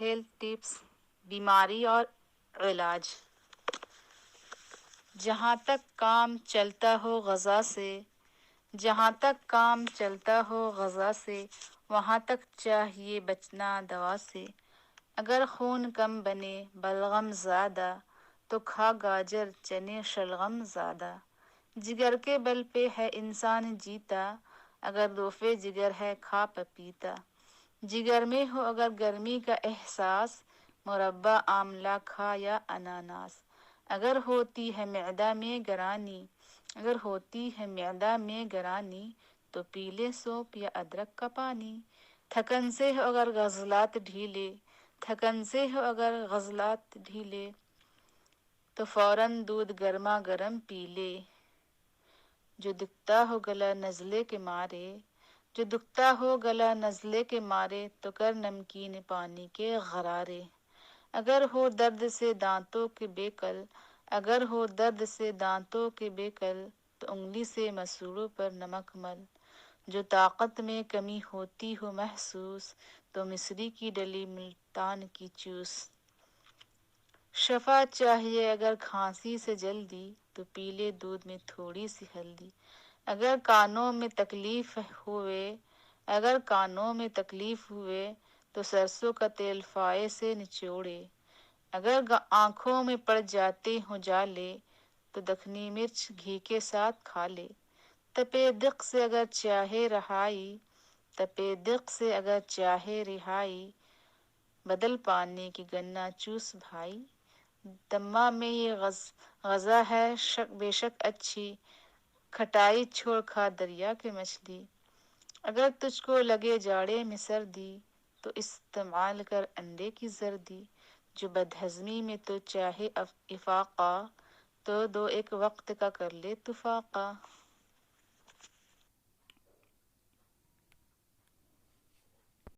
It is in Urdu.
ہیلتھ ٹپس، بیماری اور علاج۔ جہاں تک کام چلتا ہو غذا سے، جہاں تک کام چلتا ہو غذا سے، وہاں تک چاہیے بچنا دوا سے۔ اگر خون کم بنے بلغم زیادہ، تو کھا گاجر چنے شلغم زیادہ۔ جگر کے بل پہ ہے انسان جیتا، اگر روفے جگر ہے کھا پپیتا۔ جگر میں ہو اگر گرمی کا احساس، مربع آملہ کھا یا اناناس۔ اگر ہوتی ہے معدہ میں گرانی، اگر ہوتی ہے معدہ میں گرانی، تو پی لے سونف یا ادرک کا پانی۔ تھکن سے ہو اگر عضلات ڈھیلے، تھکن سے ہو اگر عضلات ڈھیلے، تو فوراً دودھ گرما گرم پی لے۔ جو دکھتا ہو گلا نزلے کے مارے، جو دکھتا ہو گلا نزلے کے مارے، تو کر نمکین پانی کے غرارے۔ اگر ہو درد سے دانتوں کے بےکل، اگر ہو درد سے دانتوں کے بےکل، تو انگلی سے مسوڑوں پر نمک مل۔ جو طاقت میں کمی ہوتی ہو محسوس، تو مصری کی ڈلی ملتان کی چوس۔ شفا چاہیے اگر کھانسی سے جلدی، تو پی لے دودھ میں تھوڑی سی ہلدی۔ اگر کانوں میں تکلیف ہوئے، اگر کانوں میں تکلیف ہوئے، تو سرسوں کا تیل فائے سے نچوڑے۔ اگر آنکھوں میں پڑ جاتے ہوں جالے، تو دکنی مرچ گھی کے ساتھ کھا لے۔ تپے دق سے اگر چاہے رہائی، تپے دق سے اگر چاہے رہائی، بدل پانی کی گنا چوس بھائی۔ دمہ میں یہ غذا ہے بے شک اچھی، کھٹائی چھوڑ کھا دریا کی مچھلی۔ اگر تجھ کو لگے جاڑے میں سردی، تو استعمال کر انڈے کی زردی۔ جو بدہضمی میں تو چاہے افاقہ، تو دو ایک وقت کا کر لے تو فاقہ۔